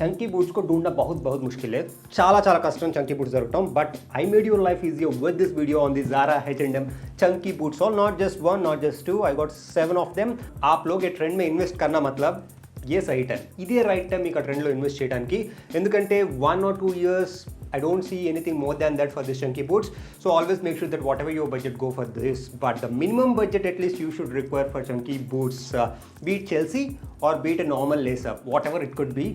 Chunky boots को ढूंढना बहुत मुश्किल है చాలా కష్టం చంకీ బూట్స్ దొరకటం but I made your life easier with this video on the Zara H&M chunky boots और not just one not just two I got 7 of them आप लोग ये ट्रेंड में इन्वेस्ट करना मतलब ये सही टाइम ఇదే రైట్ టైం మీకు ఆ ట్రెండ్లో ఇన్వెస్ట్ చేయడానికి ఎందుకంటే 1 or 2 years I don't see anything more than that for this chunky boots. So always make sure that whatever your budget, go for this. But the minimum budget at least you should require for chunky boots, be it Chelsea or be it a normal lace up, whatever it could be.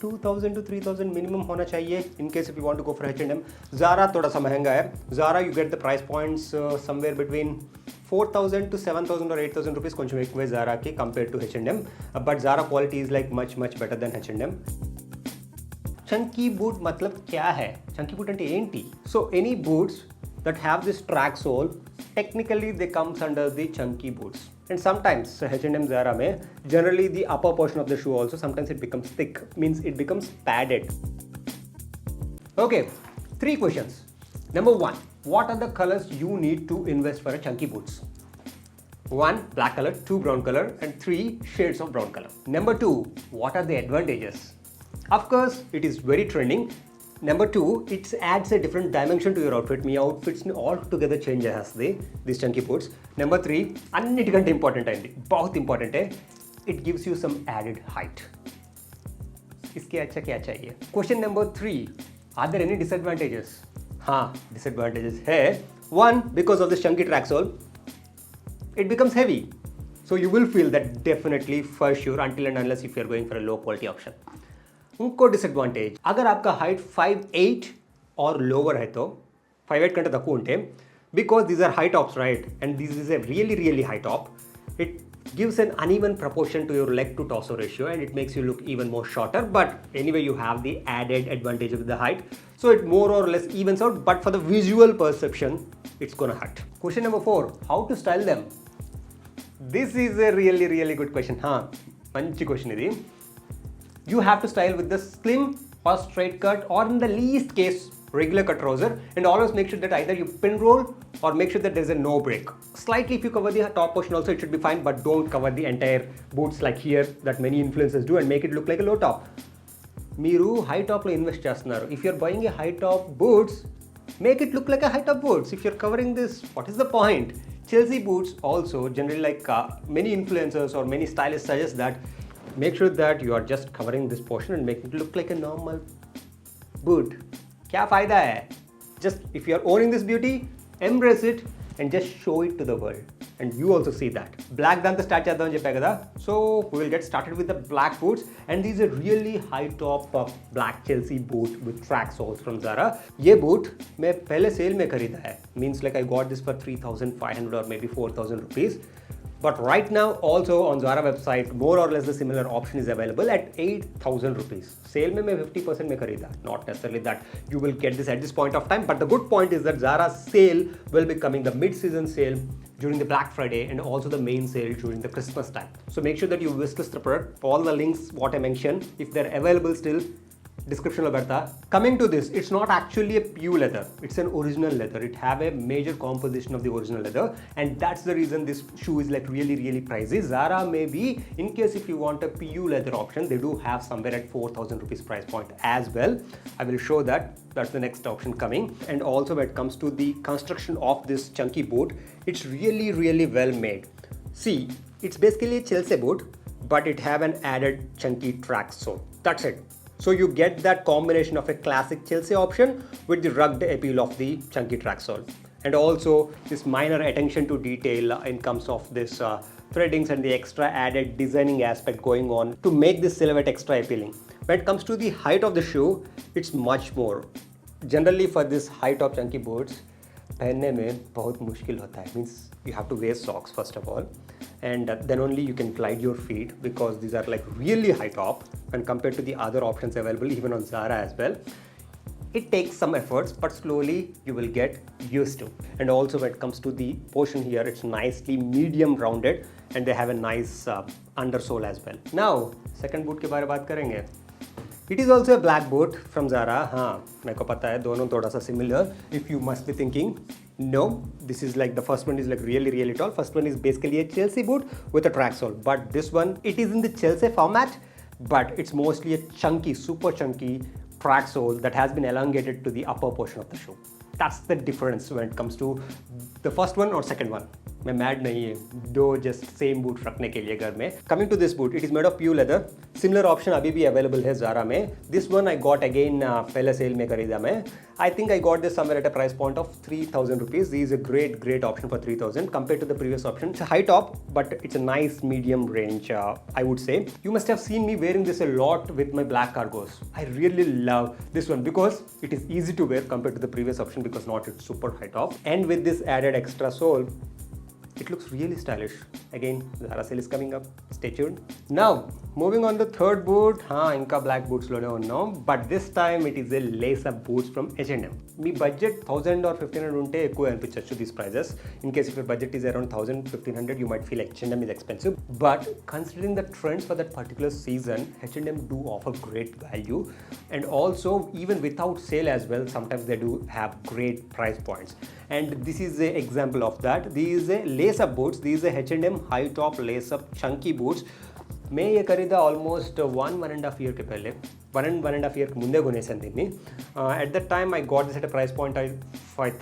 2000 to 3000 minimum होना चाहिए in case if you want to go for H&M. Zara थोड़ा सा महंगा है. Zara you get the price points somewhere between 4000 to 7000 or 8000 rupees కొంచెం ఎక్కువే Zara కి compared to H&M. But Zara quality is like much better than H&M. Chunky boot मतलब क्या है? Chunky boot అంటే ఏంటి? So any boots that have this track sole, technically they comes under the chunky boots. And sometimes H&M Zara में generally the upper portion of the shoe also sometimes it becomes thick, means it becomes padded. Okay, 3 questions. Number 1, what are the colors you need to invest for a chunky boots? 1, black color, 2, brown color, and 3, shades of brown color. Number 2, what are the advantages? Of course, it is very trending. Number 2, it adds a different dimension to your outfit. Me outfits ని all together change చేస్తుంది these chunky boots. Number 3, అన్నిటికంటే important అయింది, बहुत important है, it gives you some added height. इसके अच्छा क्या चाहिए? Question number 3, are there any disadvantages? हाँ, disadvantages है. 1, because of this chunky track sole, it becomes heavy. So you will feel that definitely for sure until and unless if you are going for a low quality option. उनको disadvantage, अगर आपका height 5'8" और lower है तो 5'8" कंటే తక్కువ ఉంటే, because these are high tops right and this is a really high top, it gives an uneven proportion to your leg to torso ratio and it makes you look even more shorter. But anyway you have the added advantage of the height, so it more or less evens out, but for the visual perception it's gonna hurt. Question number 4, how to style them? This is a really good question. हाँ, మంచి question ఇది. You have to style with the slim or straight cut or in the least case regular cut trouser, and always make sure that either you pin roll or make sure that there's a no break. Slightly if you cover the top portion also it should be fine, but don't cover the entire boots like here that many influencers do and make it look like a low top. మీరు high టాప్లో invest చేస్తున్నారు. If you're buying a high top boots, make it look like a high top boots. If you're covering this, what is the point? Chelsea boots also generally like many influencers or many stylists suggest that make sure that you are just covering this portion and make it look like a normal boot. क्या फायदा है? Just if you are owning this beauty, embrace it and just show it to the world. And you also see that. Black దాంతో start చేద్దామని చెప్పా కదా. So we will get started with the black boots, and these are really high top black Chelsea boot with track soles from Zara. ये boot मैं पहले cell में खरीदा है. Means like I got this for 3500 or maybe 4000 rupees. But right now also on Zara website more or less the similar option is available at 8000 rupees. Sale में मैं 50% में खरीदा. Not necessarily that you will get this at this point of time, but the good point is that Zara's sale will be coming, the mid-season sale during the Black Friday and also the main sale during the Christmas time. So make sure that you wishlist the product. All the links what I mentioned, if they're available still, description lo berta. Coming to this, it's not actually a PU leather, it's an original leather. It have a major composition of the original leather, and that's the reason this shoe is like really pricey. Zara maybe in case if you want a PU leather option, they do have somewhere at 4000 rupees price point as well. I will show that. That's the next option coming. And also when it comes to the construction of this chunky boot, it's really well made. See, it's basically a Chelsea boot, but it have an added chunky track sole. That's it. So you get that combination of a classic Chelsea option with the rugged appeal of the chunky track sole. And also this minor attention to detail in terms of this threadings and the extra added designing aspect going on to make this silhouette extra appealing. When it comes to the height of the shoe, it's much more. Generally for this high top chunky boots, पहनने में बहुत मुश्किल होता है. Means you have to wear socks first of all, and then only you can glide your feet because these are like really high top when compared to the other options available even on Zara as well. It takes some efforts, but slowly you will get used to. And also when it comes to the portion here, it's nicely medium rounded and they have a nice undersole as well. Now second boot के बारे में बात करेंगे. It is also a black boot from Zara. हाँ, मेरे को पता है दोनों थोड़ा सा similar. If you must be thinking, no, this is like the first one is like really tall. First one is basically a Chelsea boot with a track sole. But this one, it is in the Chelsea format, but it's mostly a chunky, super chunky track sole that has been elongated to the upper portion of the shoe. That's the difference when it comes to the first one or second one. मैं mad नहीं है, दो just same boot रखने के लिए घर में. Coming to this boot, it is made of pure leather. Similar option अभी भी available है Zara में. This one I got again पहले sale में खरीदा मैं. I think I got this somewhere at a price point of 3,000 rupees. This is a great option for 3,000 compared to the previous option. It's a high top, but it's a nice medium range, I would say. You must have seen me wearing this a lot with my black cargos. I really love this one because it is easy to wear compared to the previous option because not it's super high top. And with this added extra sole, it looks really stylish. Again, Zara sale is coming up. Stay tuned. Now, moving on the third boot. Inka black boots lone unno, but this time it is a lace-up boots from H&M. Me budget 1,000 or 1,500 unte ekku anpichochu these prices. In case if your budget is around 1,000, 1,500, you might feel H&M is expensive. But considering the trends for that particular season, H&M do offer great value, and also even without sale as well, sometimes they do have great price points. And this is an example of that. These are lace-up boots. These are H&M high top lace-up chunky boots. मैं ये खरीदा almost 1.5 year के पहले 1.5 year के मुंदे गुनेसन दिन्नी. At that time I got this at a price point I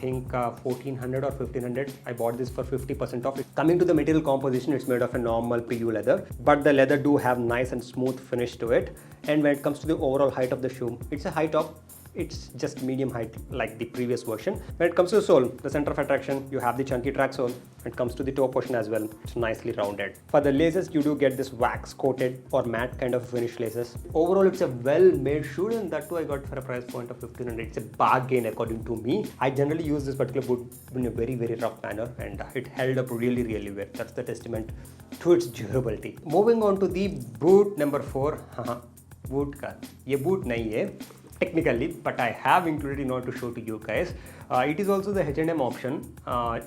think 1,400 or 1,500. I bought this for 50% off. Coming to the material composition, it's made of a normal PU leather, but the leather do have nice and smooth finish to it. And when it comes to the overall height of the shoe, it's a high top. It's just medium height like the previous version. When it comes to the sole, the center of attraction, you have the chunky track sole. When it comes to the toe portion as well, it's nicely rounded. For the laces, you do get this wax coated or matte kind of finish laces. Overall, it's a well-made shoe, and that too I got for a price point of 1,500. It's a bargain according to me. I generally use this particular boot in a very rough manner, and it held up really well. That's the testament to its durability. Moving on to the boot number 4. Boot ka. Ye boot nahi hai technically, but I have included in order to show to you guys. It is also the H&M option.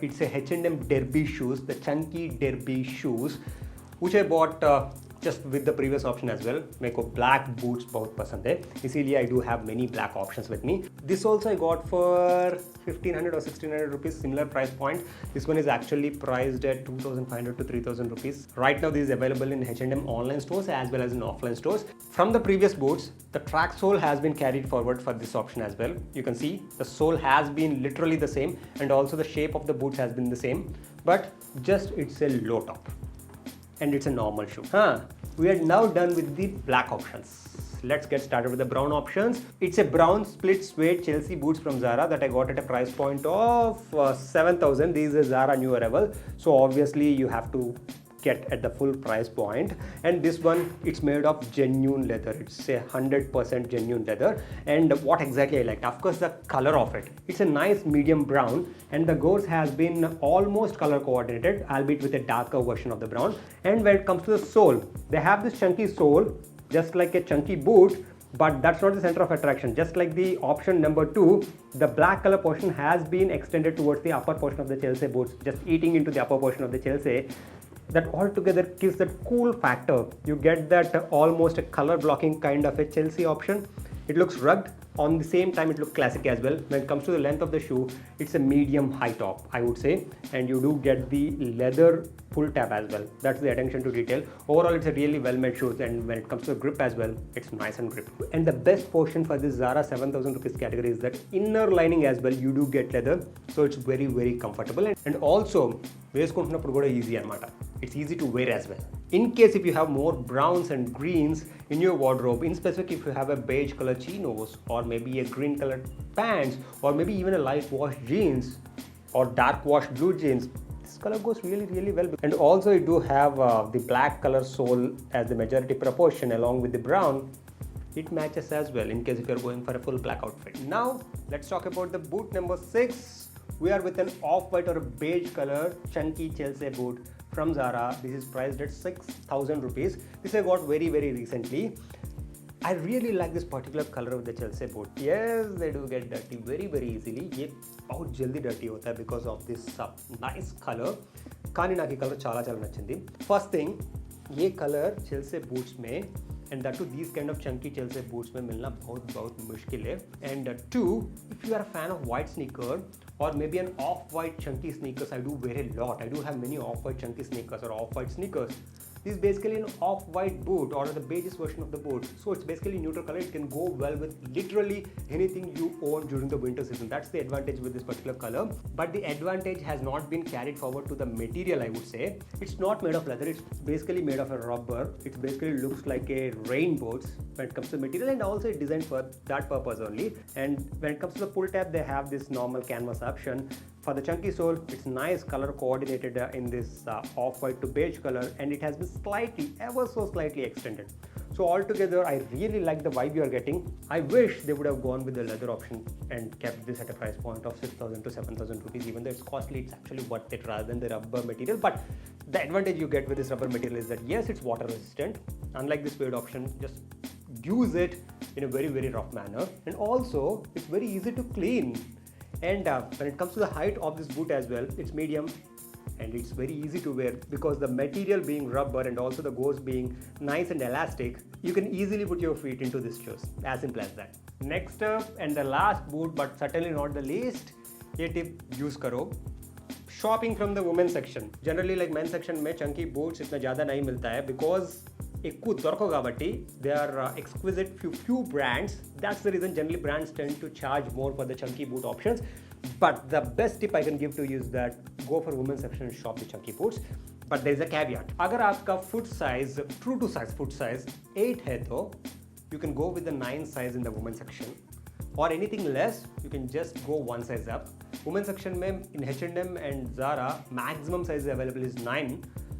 It's a H&M derby shoes, the chunky derby shoes, which I bought just with the previous option as well. मेरे को black boots बहुत पसंद है, इसीलिए I do have many black options with me. This also I got for 1,500 or 1,600 rupees, similar price point. This one is actually priced at 2,500 to 3,000 rupees. Right now this is available in H&M online stores as well as in offline stores. From the previous boots, the track sole has been carried forward for this option as well. You can see the sole has been literally the same, and also the shape of the boot has been the same, but just it's a low top. And it's a normal shoe. We are now done with the black options. Let's get started with the brown options. It's a brown split suede Chelsea boots from Zara that I got at a price point of 7,000. These are Zara new arrival, so obviously you have to get at the full price point. And this one, it's made of genuine leather. It's a 100% genuine leather. And what exactly I liked, of course, the color of it. It's a nice medium brown, and the gores has been almost color coordinated, albeit with a darker version of the brown. And when it comes to the sole, they have this chunky sole, just like a chunky boot, but that's not the center of attraction. Just like the option number 2, the black color portion has been extended towards the upper portion of the Chelsea boots, just eating into the upper portion of the Chelsea. That altogether gives that cool factor. You get that almost a color blocking kind of a Chelsea option. It looks rugged. On the same time, it looks classic as well. When it comes to the length of the shoe, it's a medium high top, I would say. And you do get the leather pull tab as well. That's the attention to detail. Overall, it's a really well-made shoe. And when it comes to the grip as well, it's nice and grip. And the best portion for this Zara 7,000 rupees category is that inner lining as well. You do get leather. So it's very comfortable. And also, easy anamata. It's easy to wear as well. In case if you have more browns and greens in your wardrobe, in specific if you have a beige color chinos, or maybe a green colored pants, or maybe even a light wash jeans or dark wash blue jeans, this color goes really well. And also you do have the black color sole as the majority proportion along with the brown. It matches as well in case if you're going for a full black outfit. Now let's talk about the boot number 6. We are with an off-white or a beige color chunky Chelsea boot from Zara. This is priced at 6,000 rupees. This I got very recently. I really like this particular color of the Chelsea boot. Yes, they do get dirty very easily. ये बहुत जल्दी dirty होता है because of this nice color. కానీ నాకు ఈ colour చాలా నచ్చింది. First thing, ये कलर Chelsea boots में, and that too these kind of chunky Chelsea boots में मिलना बहुत मुश्किल है. And 2, if you are a fan of white sneaker or maybe an off-white chunky sneakers, I do wear a lot. I do have many off-white chunky sneakers or off-white sneakers. This is basically an off-white boot or the beige version of the boot. So it's basically neutral color. It can go well with literally anything you own during the winter season. That's the advantage with this particular color. But the advantage has not been carried forward to the material, I would say. It's not made of leather. It's basically made of a rubber. It basically looks like a rain boots when it comes to material, and also it's designed for that purpose only. And when it comes to the pull tab, they have this normal canvas option. For the chunky sole, it's nice color coordinated in this off-white to beige color, and it has been slightly, ever so slightly extended. So altogether, I really like the vibe you are getting. I wish they would have gone with the leather option and kept this at a price point of 6,000 to 7,000 rupees. Even though it's costly, it's actually worth it rather than the rubber material. But the advantage you get with this rubber material is that yes, it's water resistant. Unlike this suede option, just use it in a very, very rough manner. And also, it's very easy to clean. And when it comes to the height of this boot as well, it's medium and it's very easy to wear because the material being rubber and also the gauze being nice and elastic, you can easily put your feet into this shoes. As simple as that. Next up and the last boot, but certainly not the least, ये tip use करो. Shopping from the women's section. Generally like men's section में chunky boots इतना ज़्यादा नहीं मिलता है because ఎక్కువ దొరకవు కాబట్టి they are exquisite few brands. That's the reason generally brands tend to charge more for the chunky boot options. But the best tip I can give to you is that go for women's section and shop the chunky boots. But there is a caveat. अगर आपका foot size true to size foot size 8 है तो you can go with the 9 size in the women's section. Or anything less, you can just go one size up. Women's section में in H&M and Zara maximum size available is 9.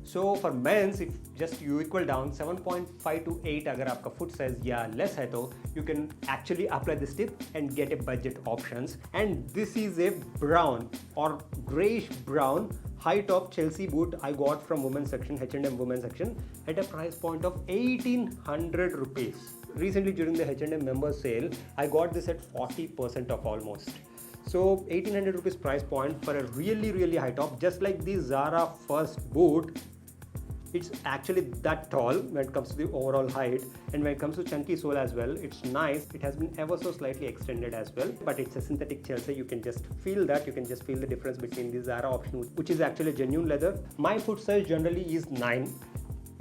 So for men's, if just you equal down 7.5 to 8 अगर आपका foot size या less है तो you can actually apply this tip and get a budget options. And this is a brown or grayish brown high top Chelsea boot I got from women's section, H&M women's section at a price point of 1,800 rupees. Recently during the H&M member sale, I got this at 40% off almost. So 1,800 rupees price point for a really, really high top, just like the Zara first boot. It's actually that tall when it comes to the overall height, and when it comes to chunky sole as well, it's nice. It has been ever so slightly extended as well, but it's a synthetic Chelsea. You can just feel that. You can just feel the difference between the Zara option, which is actually genuine leather. My foot size generally is 9,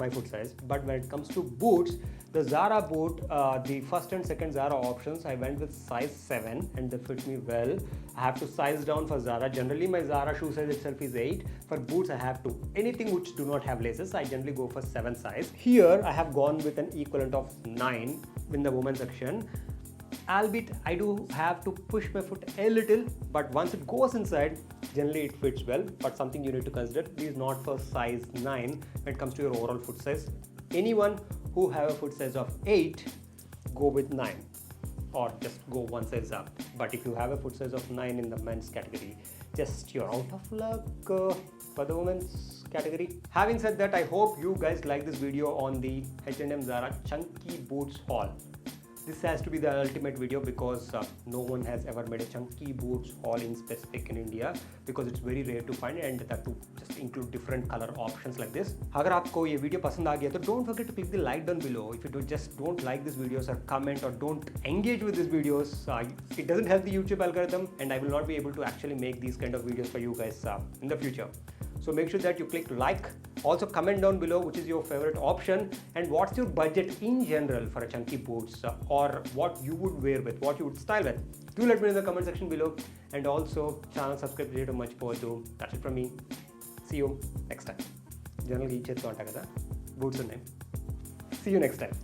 my foot size, but when it comes to boots, the Zara boot, the first and second Zara options, I went with size 7 and they fit me well. I have to size down for Zara. Generally my Zara shoe size itself is 8. For boots I have to. Anything which do not have laces, I generally go for 7 size. Here I have gone with an equivalent of 9 in the women's section. Albeit I do have to push my foot a little, but once it goes inside, generally it fits well. But something you need to consider, this is not for size 9 when it comes to your overall foot size. Anyone who have a foot size of 8, go with 9 or just go one size up. But if you have a foot size of 9 in the men's category, just you're out of luck for the women's category. Having said that, I hope you guys like this video on the H&M Zara chunky boots haul. This has to be the ultimate video because no one has ever made a chunky boots haul in specific in India because it's very rare to find and that to just include different color options like this. अगर आपको ये video पसंद आ गया तो don't forget to click the like down below. If you just don't like these videos or comment or don't engage with these videos, it doesn't help the YouTube algorithm and I will not be able to actually make these kind of videos for you guys in the future. So make sure that you click like. Also comment down below which is your favorite option and what's your budget in general for a chunky boots or what you would wear with, what you would style with. Do let me know in the comment section below and also channel subscribe to much more too. That's it from me. See you next time. Generally boots name. See you next time.